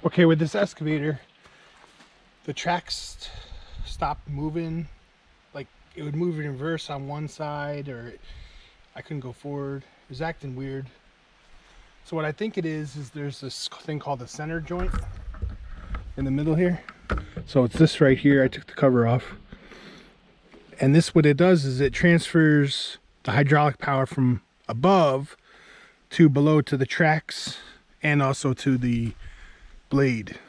Okay, with this excavator, the tracks stopped moving. Like, it would move in reverse on one side, or I couldn't go forward. It was acting weird. So what I think it is there's this thing called the center joint in the middle here. So it's this right here. I took the cover off. And this, what it does is it transfers the hydraulic power from above to below to the tracks and also to the blade.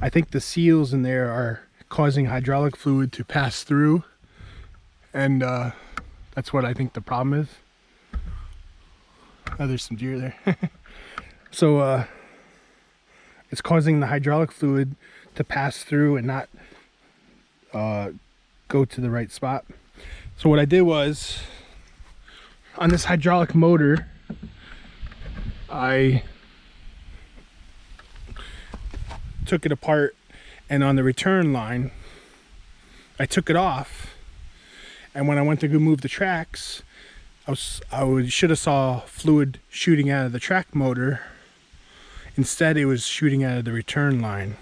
I think the seals in there are causing hydraulic fluid to pass through, and that's what I think the problem is. Oh, there's some deer there. So it's causing the hydraulic fluid to pass through and not go to the right spot. So what I did was, on this hydraulic motor, I took it apart, and on the return line I took it off, and when I went to go move the tracks, I should have saw fluid shooting out of the track motor. Instead, it was shooting out of the return line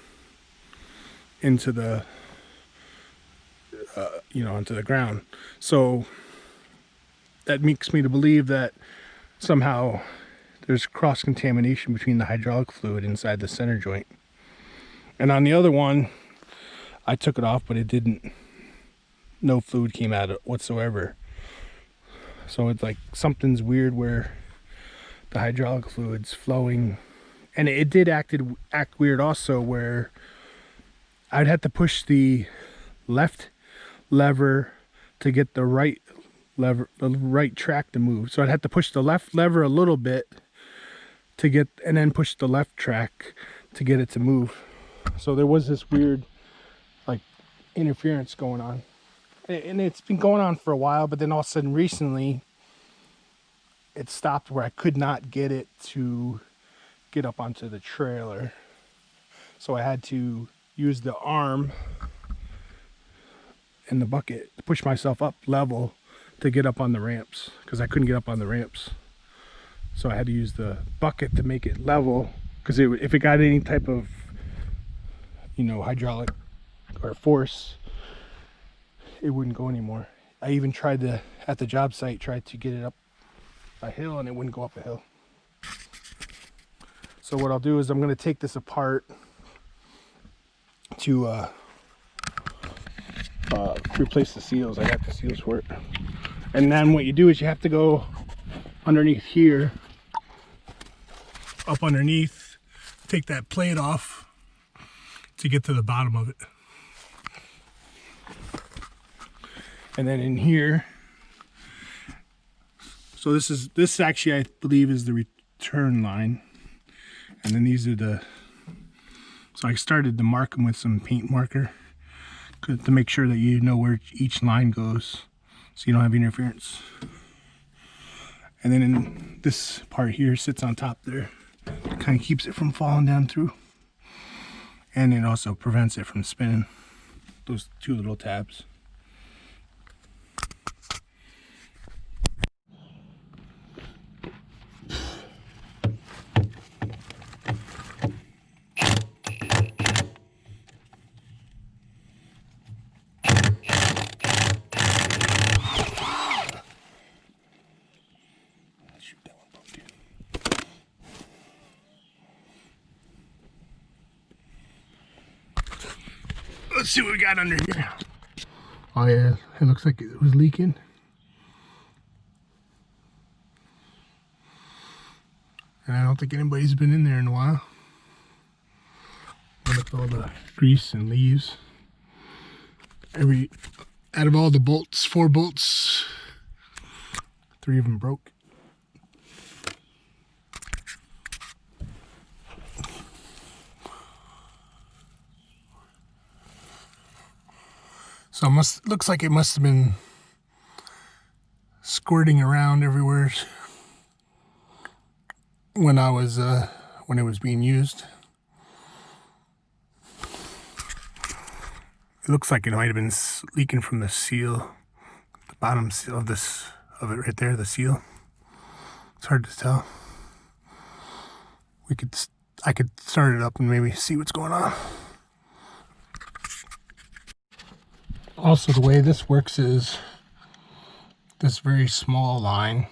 into the into the ground. So that makes me to believe that somehow there's cross-contamination between the hydraulic fluid inside the center joint. And on the other one, I took it off, but it didn't, no fluid came out of it whatsoever. So it's like something's weird where the hydraulic fluid's flowing. And it did act weird also, where I'd have to push the left lever to get the right lever, the right track to move. So I'd have to push the left lever a little bit to get, and then push the left track to get it to move. So there was this weird like interference going on, and it's been going on for a while, but then all of a sudden recently it stopped where I could not get it to get up onto the trailer. So I had to use the arm and the bucket to push myself up level to get up on the ramps, because I couldn't get up on the ramps. So I had to use the bucket to make it level, because if it got any type of hydraulic or force, it wouldn't go anymore. I even tried to, at the job site, tried to get it up a hill, and it wouldn't go up a hill. So what I'll do is I'm going to take this apart to replace the seals. I got the seals for it. And then what you do is you have to go underneath here, up underneath, take that plate off to get to the bottom of it. And then in here, so this actually I believe is the return line, and then these are so I started to mark them with some paint marker to make sure that you know where each line goes, so you don't have interference. And then in this part here sits on top there, it kind of keeps it from falling down through. And it also prevents it from spinning, those two little tabs. Let's see what we got under here. Oh yeah, it looks like it was leaking. And I don't think anybody's been in there in a while. Look at all the grease and leaves. Out of all the bolts, 4 bolts, 3 of them broke. So looks like it must have been squirting around everywhere when it was being used. It looks like it might have been leaking from the seal, the bottom seal of it right there, the seal. It's hard to tell. I could start it up and maybe see what's going on. Also, the way this works is this very small line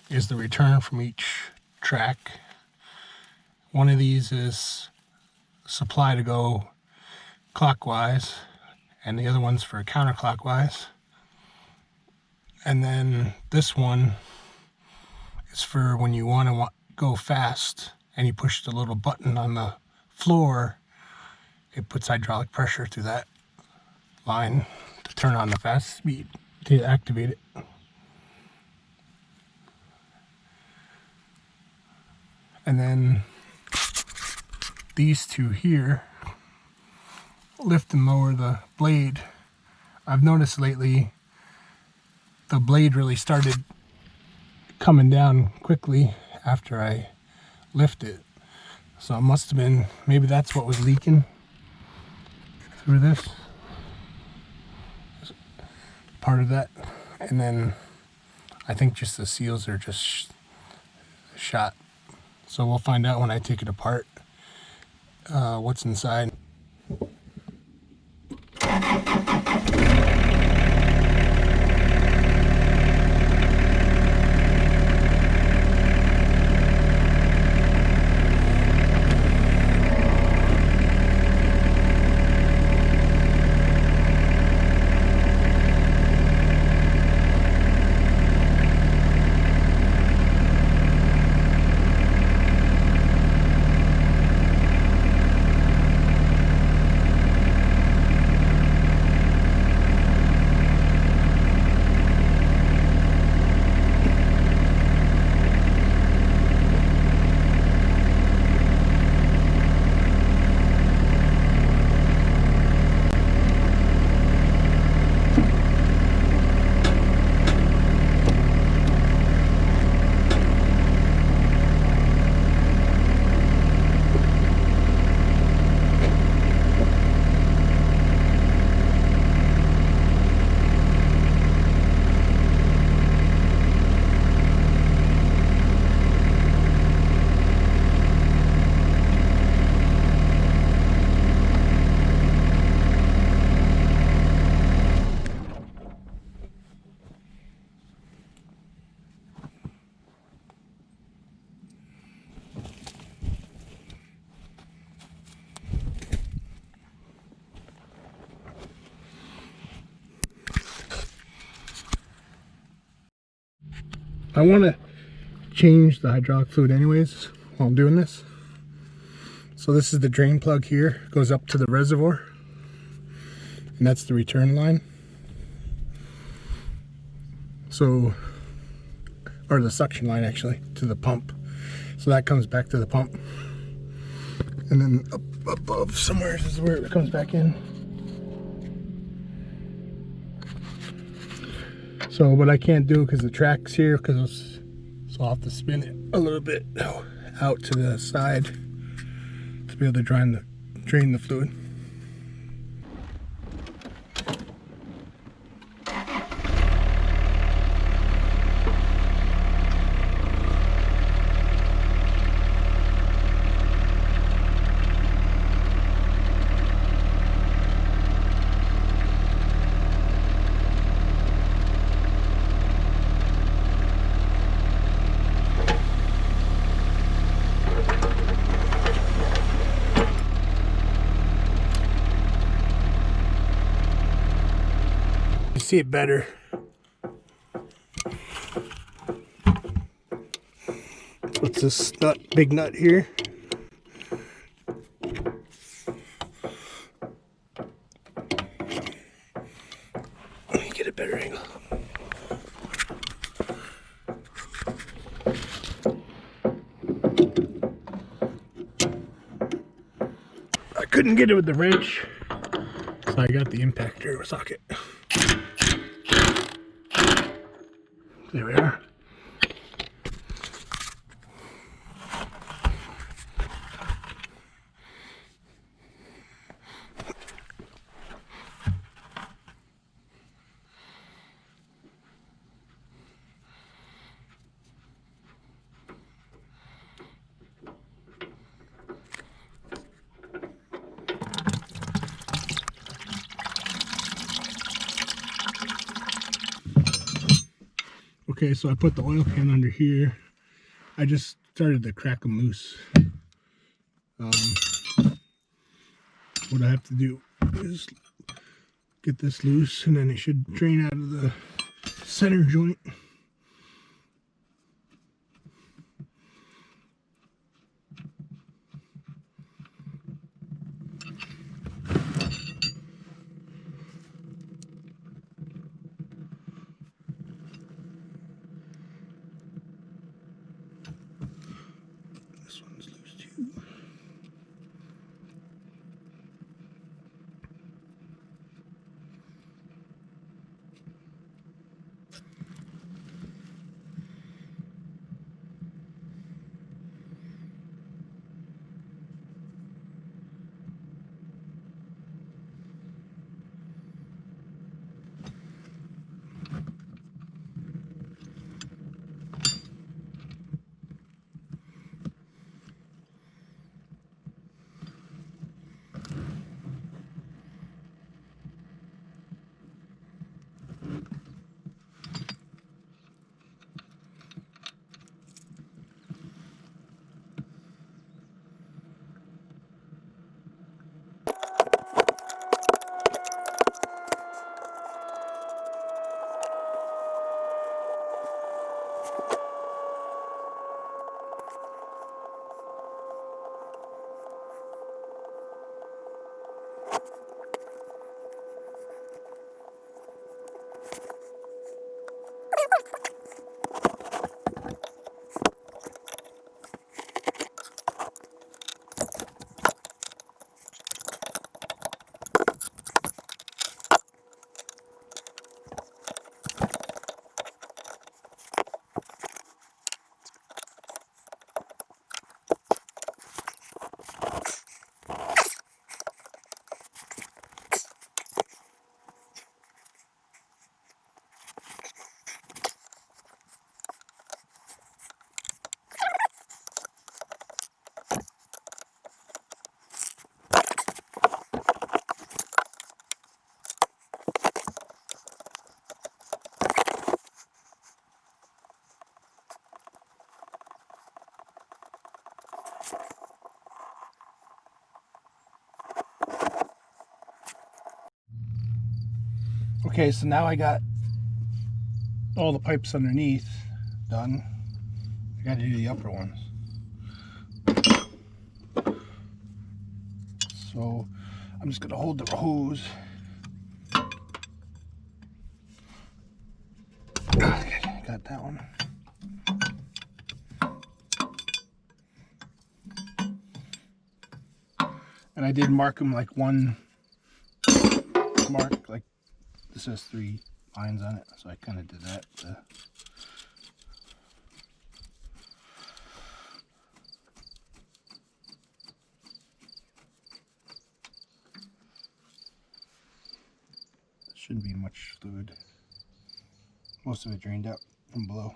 is the return from each track. One of these is supply to go clockwise, and the other one's for counterclockwise. And then this one is for when you want to go fast and you push the little button on the floor, it puts hydraulic pressure through that line to turn on the fast speed to activate it. And then these two here lift and lower the blade. I've noticed lately the blade really started coming down quickly after I lift it. So it must have been, maybe that's what was leaking through this. Part of that. And then I think just the seals are just shot. So we'll find out when I take it apart what's inside. I want to change the hydraulic fluid anyways while I'm doing this. So this is the drain plug here, goes up to the reservoir, and that's the return line. So, or the suction line actually, to the pump. So that comes back to the pump. And then up above somewhere is where it comes back in. So what I can't do because the track's here, so I'll have to spin it a little bit out to the side to be able to drain the fluid. See it better. What's this nut, big nut here? Let me get a better angle. I couldn't get it with the wrench, so I got the impactor socket. There we are. Okay, so I put the oil pan under here. I just started to crack them loose. What I have to do is get this loose, and then it should drain out of the center joint. This one's loose too. Okay, so now I got all the pipes underneath done. I got to do the upper ones. So I'm just going to hold the hose. Okay, got that one. And I did mark them like one mark, like this has 3 lines on it, so I kind of did that. Shouldn't be much fluid. Most of it drained out from below.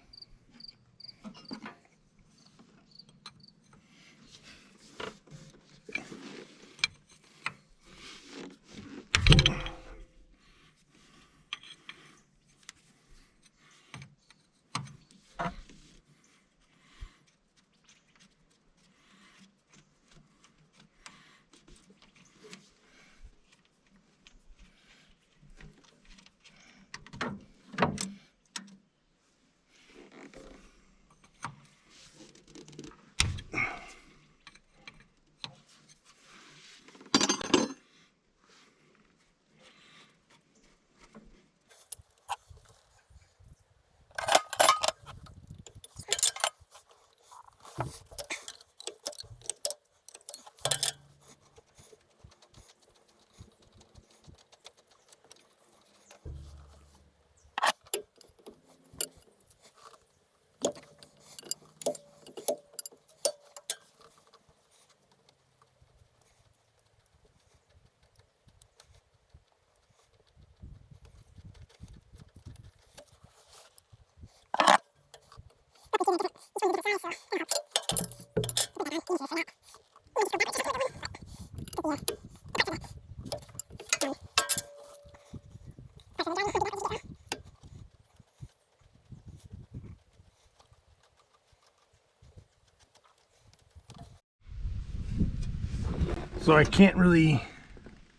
So I can't really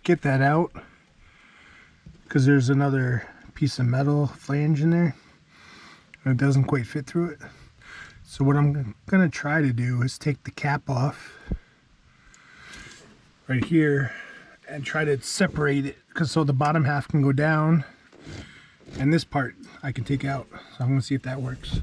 get that out because there's another piece of metal flange in there and it doesn't quite fit through it. So what I'm gonna try to do is take the cap off right here and try to separate it, because so the bottom half can go down and this part I can take out. So I'm gonna see if that works.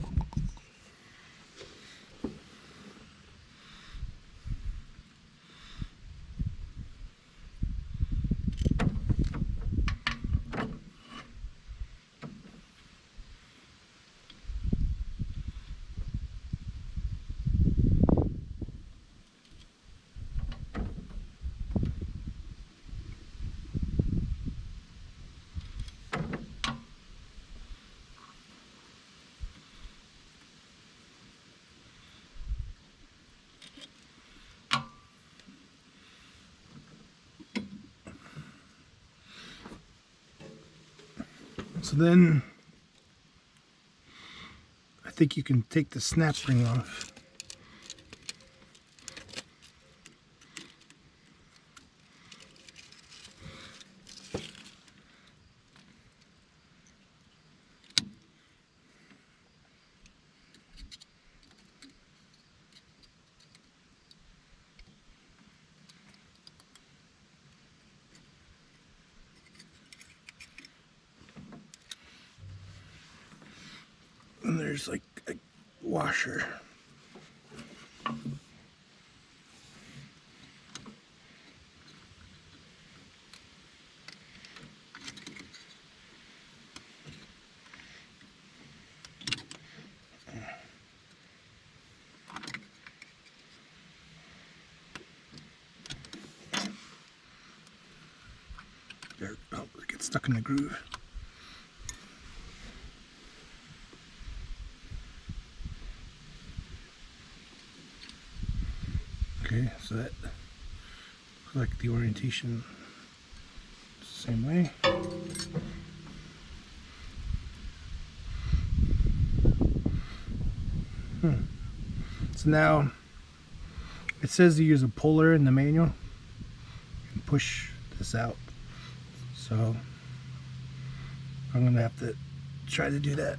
So then I think you can take the snap ring off. And there's like a washer. There, oh, it gets stuck in the groove. Okay, so that looks like the orientation is the same way. So now it says to use a puller in the manual and push this out. So I'm gonna have to try to do that.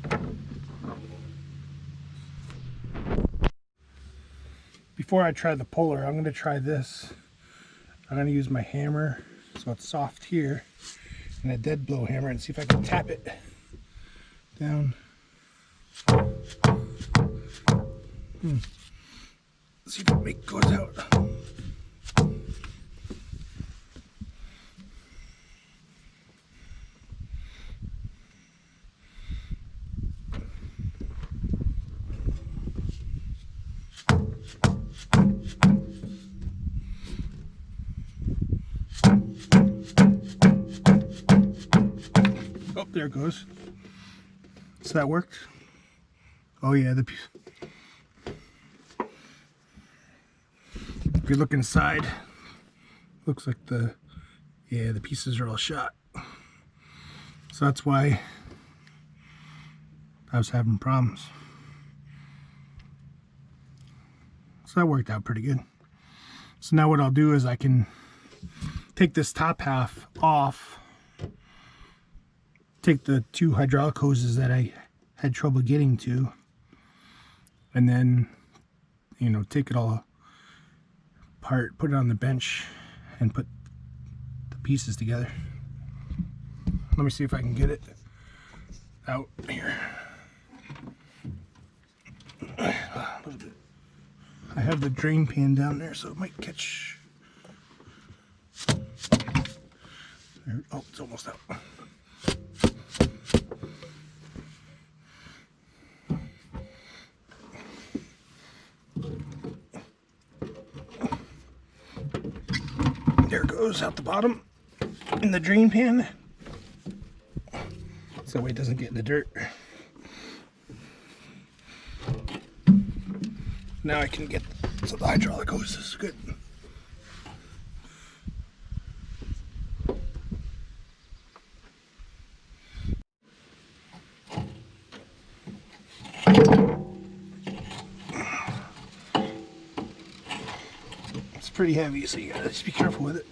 Before I try the puller, I'm going to try this. I'm going to use my hammer so it's soft here and a dead blow hammer and see if I can tap it down. See if it goes out. Oh, there it goes. So that worked. Oh yeah, if you look inside, looks like the pieces are all shot. So that's why I was having problems. So that worked out pretty good. So now what I'll do is I can take this top half off, take the two hydraulic hoses that I had trouble getting to, and then, you know, take it all apart, put it on the bench, and put the pieces together. Let me see if I can get it out here. A little bit. I have the drain pan down there, so it might catch. There, oh, it's almost out. There it goes out the bottom in the drain pan, so that way it doesn't get in the dirt. Now I can get so the hydraulic hose is good. pretty heavy, so you gotta just be careful with it.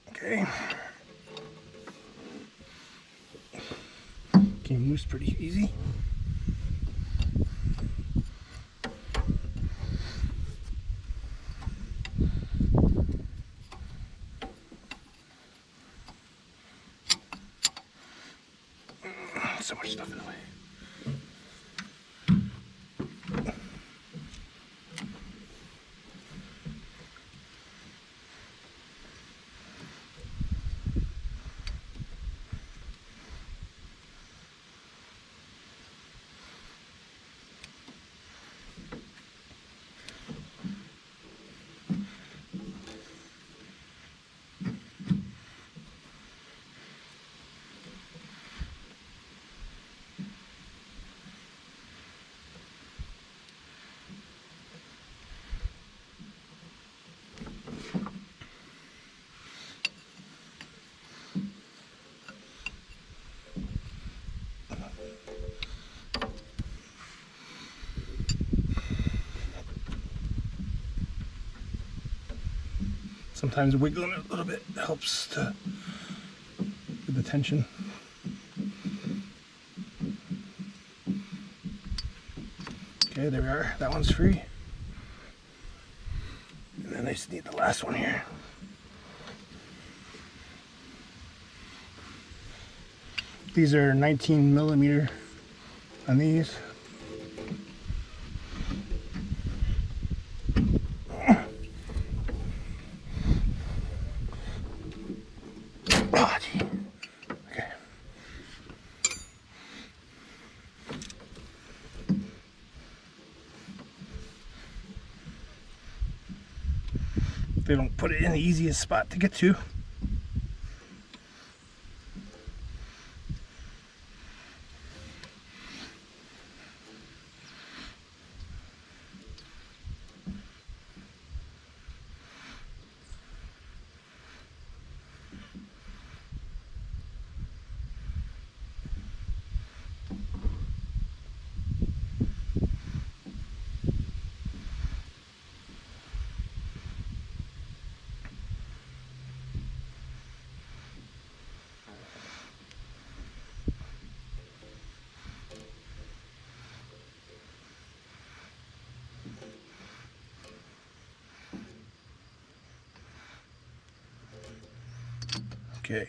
Okay. Came loose pretty easy. So much stuff in the way. Sometimes wiggling it a little bit helps to with the tension. Okay, there we are. That one's free. And then I just need the last one here. These are 19 millimeter on these. Oh, gee. Okay. They don't put it in the easiest spot to get to. Okay.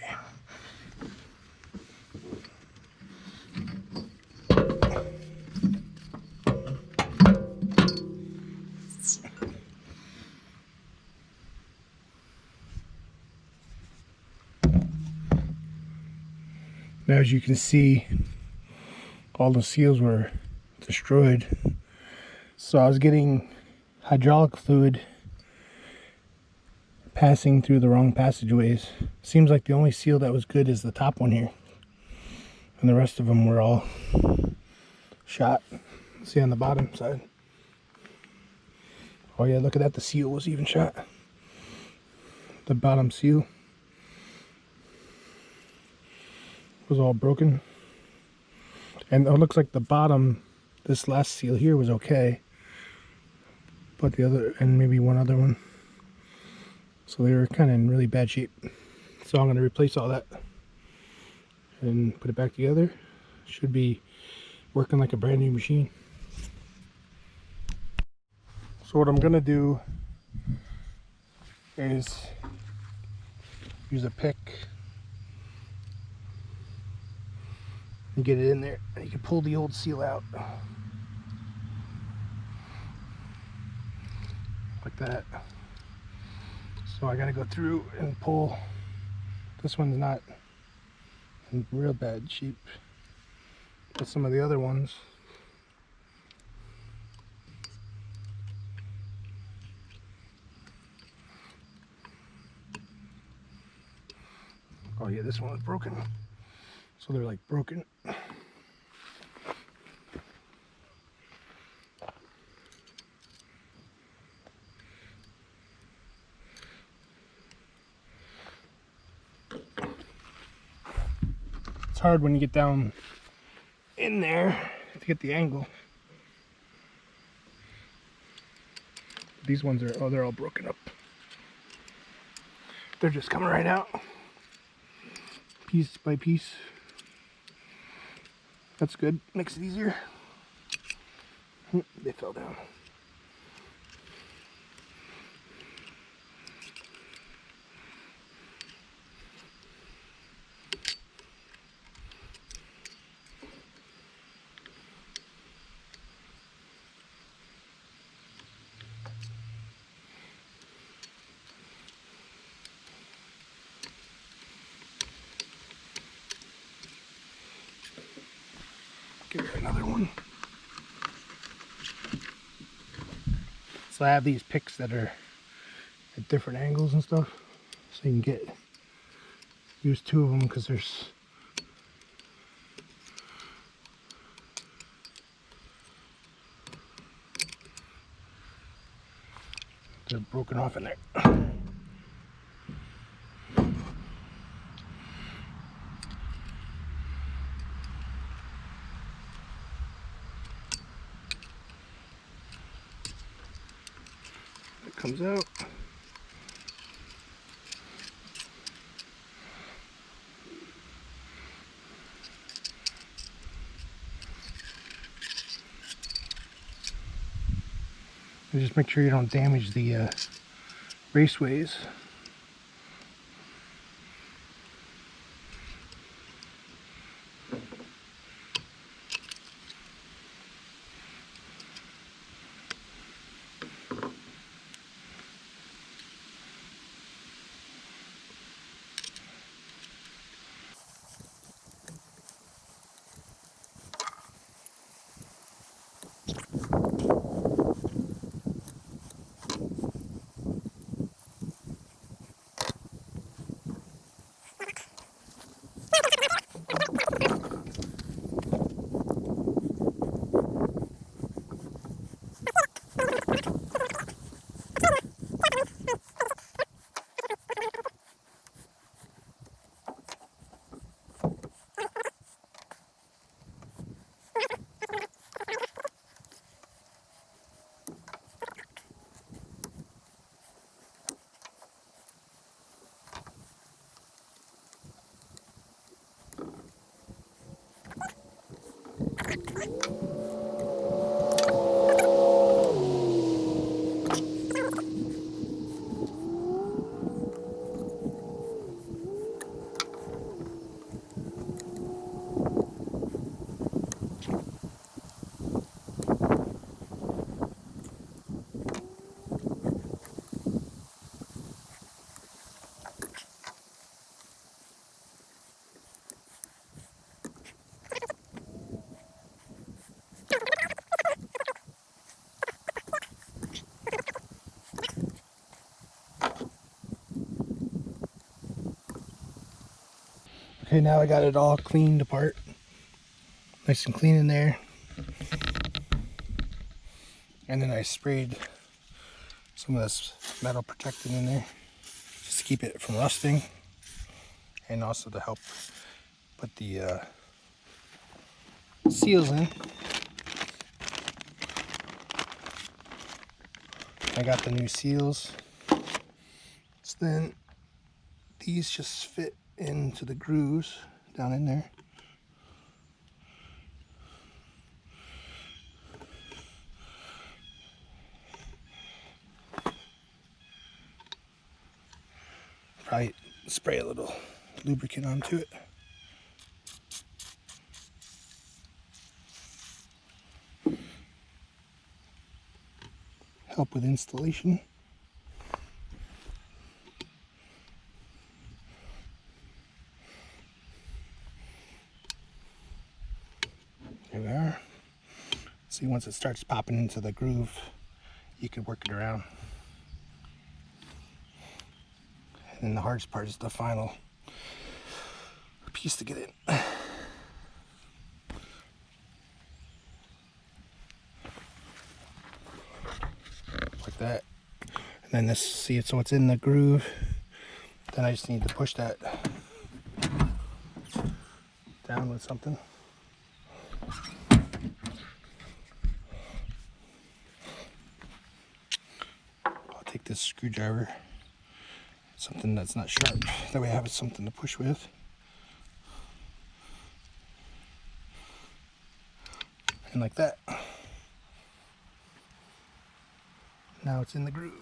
Now, as you can see, all the seals were destroyed. So I was getting hydraulic fluid passing through the wrong passageways. Seems like the only seal that was good is the top one here, and the rest of them were all shot. See on the bottom side. Oh yeah, look at that, the seal was even shot. The bottom seal was all broken, and it looks like the bottom, this last seal here, was okay, but the other, and maybe one other one, so they were kind of in really bad shape. So I'm going to replace all that and put it back together. Should be working like a brand new machine. So what I'm going to do is use a pick and get it in there. You can pull the old seal out like that. So I gotta go through and pull. This one's not in real bad shape, but some of the other ones. Oh yeah, this one was broken. So they're like broken. hard when you get down in there to get the angle. These ones are, oh, they're all broken up. They're just coming right out, piece by piece. That's good, makes it easier. They fell down. Give it another one. So I have these picks that are at different angles and stuff, so you can use two of them because they're broken off in there. It comes out. And just make sure you don't damage the raceways. Okay, now I got it all cleaned apart. Nice and clean in there. And then I sprayed some of this metal protectant in there just to keep it from rusting, and also to help put the seals in. I got the new seals. So then these just fit into the grooves down in there. Probably spray a little lubricant onto it. Help with installation. Here we are. See, once it starts popping into the groove, you can work it around. And then the hardest part is the final piece to get in. Like that. And then this, see it, so it's in the groove. Then I just need to push that down in with something. I'll take this screwdriver, something that's not sharp, that way I have something to push with. And like that. Now it's in the groove.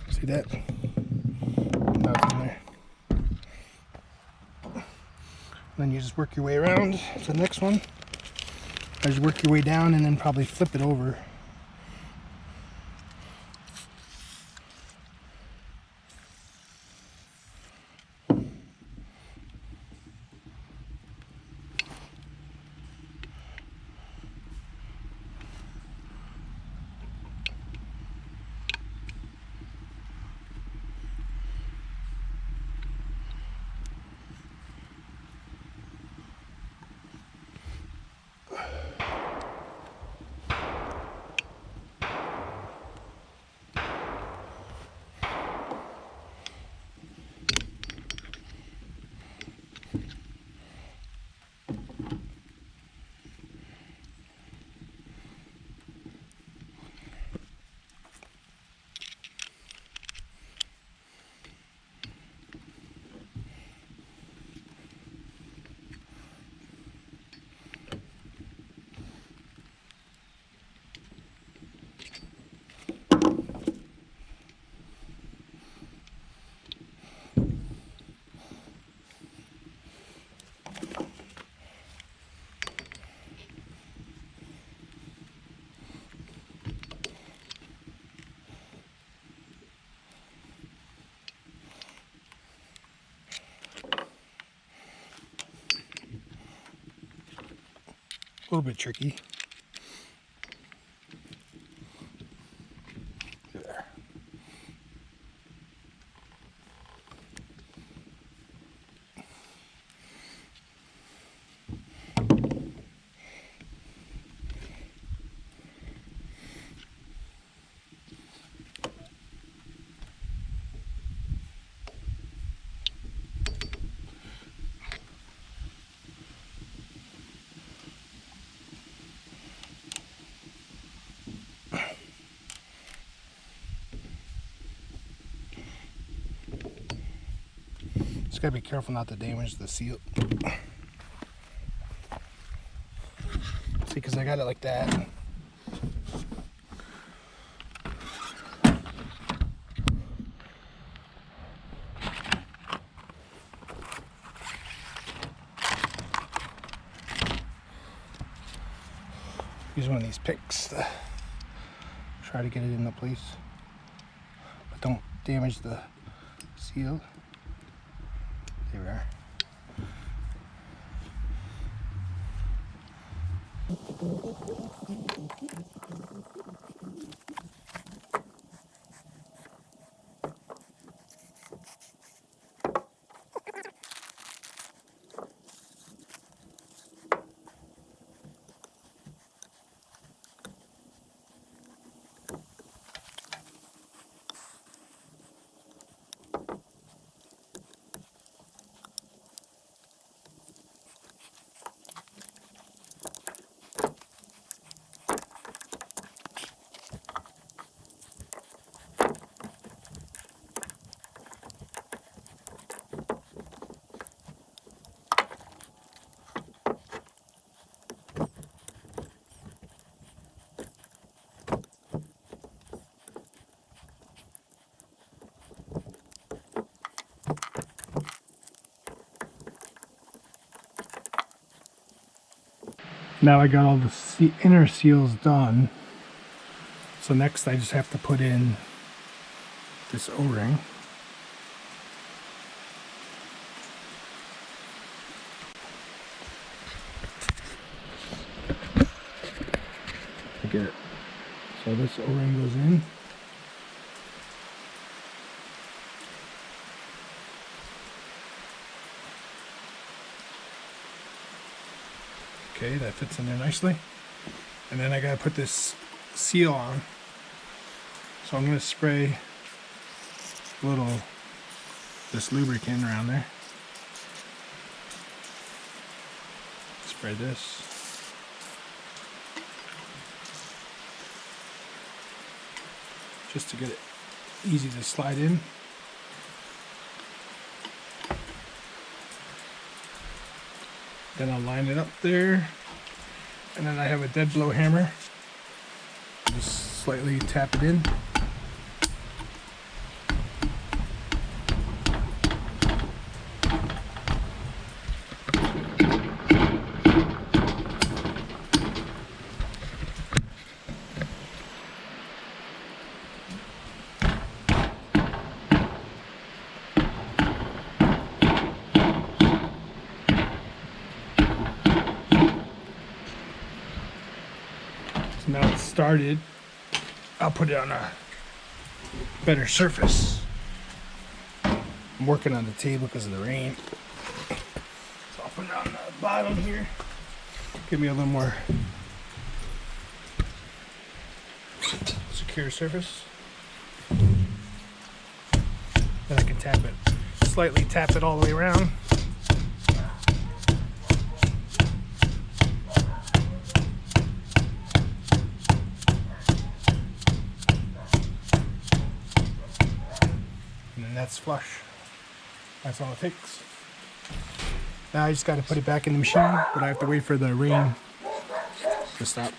See that? Now it's in there. Then you just work your way around to the next one. As you work your way down and then probably flip it over. A little bit tricky. There. Just gotta be careful not to damage the seal. See, because I got it like that. Use one of these picks to try to get it into place, but don't damage the seal. There we are. Now I got all the inner seals done. So next I just have to put in this O-ring. Get it. So this O-ring goes in. Okay, that fits in there nicely. And then I gotta put this seal on. So I'm gonna spray a little this lubricant around there. Try this. Just to get it easy to slide in. Then I'll line it up there. And then I have a dead blow hammer. Just slightly tap it in. Now it's started, I'll put it on a better surface. I'm working on the table because of the rain. So I'll put it on the bottom here. Give me a little more secure surface. Then I can tap it, slightly tap it all the way around. That's flush. That's all it takes. Now I just got to put it back in the machine, but I have to wait for the rain to stop.